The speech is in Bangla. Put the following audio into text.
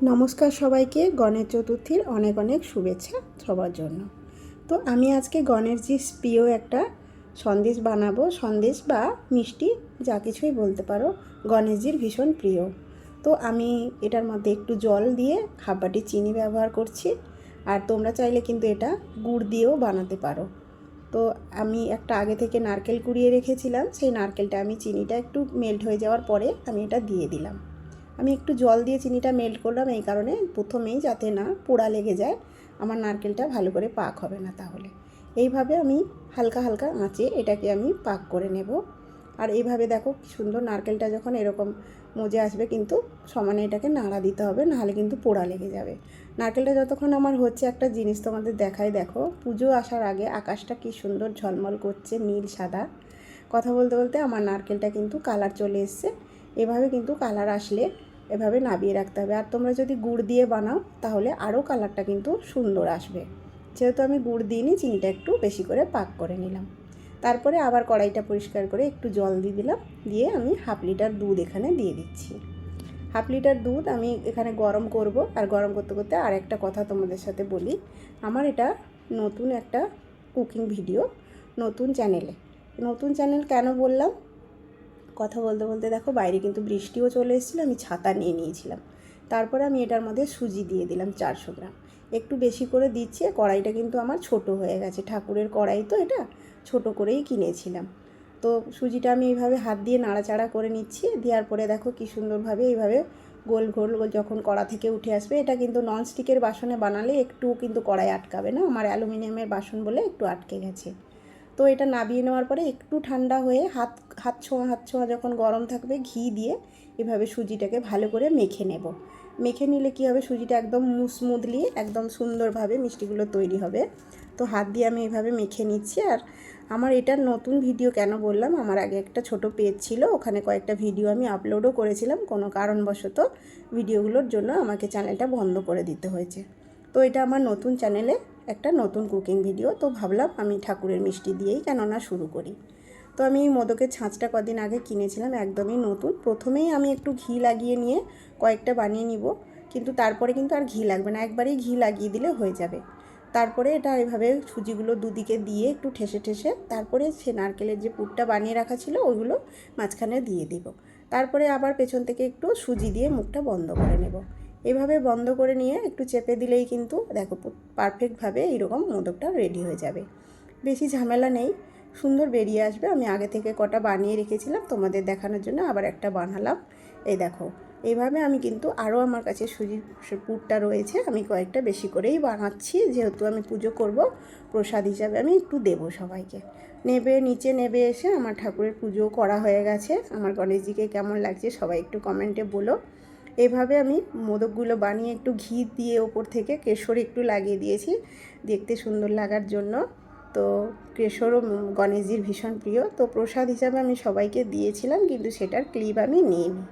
নমস্কার সবাইকে, গণেশ চতুর্থীর অনেক অনেক শুভেচ্ছা সবার জন্য। তো আমি আজকে গণেশজির প্রিয় একটা সন্দেশ বানাবো। সন্দেশ বা মিষ্টি যা কিছুই বলতে পারো, গণেশজির ভীষণ প্রিয়। তো আমি এটার মধ্যে একটু জল দিয়ে হাফ বাটি চিনি ব্যবহার করছি। আর তোমরা চাইলে কিন্তু এটা গুড় দিয়েও বানাতে পারো। তো আমি একটা আগে থেকে নারকেল কুড়িয়ে রেখেছিলাম, সেই নারকেলটা আমি চিনিটা একটু মেল্ট হয়ে যাওয়ার পরে আমি এটা দিয়ে দিলাম। আমি একটু জল দিয়ে চিনিটা মেল্ট করলাম এই কারণে, প্রথমেই যাতে না পোড়া লেগে যায়, আমার নারকেলটা ভালো করে পাক হবে না তাহলে। এইভাবে আমি হালকা হালকা আঁচে এটাকে আমি পাক করে নেব। আর এইভাবে দেখো কি সুন্দর, নারকেলটা যখন এরকম মজে আসবে কিন্তু সমানে এটাকে নাড়া দিতে হবে, নাহলে কিন্তু পোড়া লেগে যাবে। নারকেলটা যতক্ষণ আমার হচ্ছে, একটা জিনিস তোমাদের দেখাই, দেখো পুজো আসার আগে আকাশটা কি সুন্দর ঝলমল করছে, নীল সাদা। কথা বলতে বলতে আমার নারকেলটা কিন্তু কালার চলে এসছে। এভাবে কিন্তু কালার আসলে এভাবে নাবিয়ে রাখতে হবে। আর তোমরা যদি গুড় দিয়ে বানাও তাহলে আরও কালারটা কিন্তু সুন্দর আসবে। যেহেতু আমি গুড় দিইনি, চিনিটা একটু বেশি করে পাক করে নিলাম। তারপরে আবার কড়াইটা পরিষ্কার করে একটু জল দিয়ে দিলাম, দিয়ে আমি হাফ লিটার দুধ এখানে দিয়ে দিচ্ছি। হাফ লিটার দুধ আমি এখানে গরম করব। আর গরম করতে করতে আর একটা কথা তোমাদের সাথে বলি, আমার এটা নতুন একটা কুকিং ভিডিও, নতুন চ্যানেল কেন বললাম, কথা বলতে বলতে দেখো বাইরে কিন্তু বৃষ্টিও চলে এসেছিলো, আমি ছাতা নিয়ে নিয়েছিলাম। তারপরে আমি এটার মধ্যে সুজি দিয়ে দিলাম 400 গ্রাম, একটু বেশি করে দিচ্ছি। কড়াইটা কিন্তু আমার ছোট হয়ে গেছে, ঠাকুরের কড়াই তো এটা, ছোট করেই কিনেছিলাম। তো সুজিটা আমি এইভাবে হাত দিয়ে নাড়াচাড়া করে নিচ্ছি। দেওয়ার পরে দেখো কি সুন্দরভাবে এইভাবে গোল গোল গোল যখন কড়া থেকে উঠে আসবে, এটা কিন্তু ননস্টিকের বাসনে বানালে একটু কিন্তু কড়াই আটকাবে না, আমার অ্যালুমিনিয়ামের বাসন বলে একটু আটকে গেছে। তো এটা নাবিয়ে নেওয়ার পরে একটু ঠান্ডা হয়ে হাত ছোঁয়া যখন গরম থাকবে, ঘি দিয়ে এভাবে সুজিটাকে ভালো করে মেখে নেব। মেখে নিলে কী হবে, সুজিটা একদম স্মুথলি একদম সুন্দরভাবে মিষ্টিগুলো তৈরি হবে। তো হাত দিয়ে আমি এভাবে মেখে নিচ্ছি। আর আমার এটার নতুন ভিডিও কেন বললাম, আমার আগে একটা ছোট পেজ ছিল, ওখানে কয়েকটা ভিডিও আমি আপলোডও করেছিলাম, কোনো কারণবশত ভিডিওগুলোর জন্য আমাকে চ্যানেলটা বন্ধ করে দিতে হয়েছে। তো এটা আমার নতুন চ্যানেলে একটা নতুন কুকিং ভিডিও। তো ভাবলাম আমি ঠাকুরের মিষ্টি দিয়েই কেননা শুরু করি। তো আমি এই মোদকের ছাঁচটা কদিন আগে কিনেছিলাম, একদমই নতুন। প্রথমেই আমি একটু ঘি লাগিয়ে নিয়ে কয়েকটা বানিয়ে নিব, কিন্তু তারপরে কিন্তু আর ঘি লাগবে না, একবারেই ঘি লাগিয়ে দিলে হয়ে যাবে। তারপরে এটা এভাবে সুজিগুলো দুদিকে দিয়ে একটু ঠেসে ঠেসে তারপরে সে নারকেলের যে পুরটা বানিয়ে রাখা ছিল ওইগুলো মাঝখানে দিয়ে দিব। তারপরে আবার পেছন থেকে একটু সুজি দিয়ে মুখটা বন্ধ করে নেব। এভাবে বন্ধ করে নিয়ে একটু চেপে দিলেই কিন্তু দেখো পারফেক্টভাবে এইরকম মোদকটা রেডি হয়ে যাবে। বেশি ঝামেলা নেই, সুন্দর বেরিয়ে আসবে। আমি আগে থেকে কটা বানিয়ে রেখেছিলাম তোমাদের দেখানোর জন্য, আবার একটা বানালাম। এই দেখো, এইভাবে আমি কিন্তু আরও আমার কাছে সুজির পুরটা রয়েছে, আমি কয়েকটা বেশি করেই বানাচ্ছি, যেহেতু আমি পুজো করব, প্রসাদ হিসাবে আমি একটু দেবো সবাইকে। নিচে নেবে এসে আমার ঠাকুরের পুজো করা হয়ে গেছে। আমার গণেশজিকে কেমন লাগছে সবাই একটু কমেন্টে বলো। এভাবে আমি মোদকগুলো বানিয়ে একটু ঘি দিয়ে ওপর থেকে কেশর একটু লাগিয়ে দিয়েছি দেখতে সুন্দর লাগার জন্য। তো কেশরও গণেশজির ভীষণ প্রিয়, তো প্রসাদ হিসাবে আমি সবাইকে দিয়েছিলাম, কিন্তু সেটার ক্লিপ আমি নিইনি।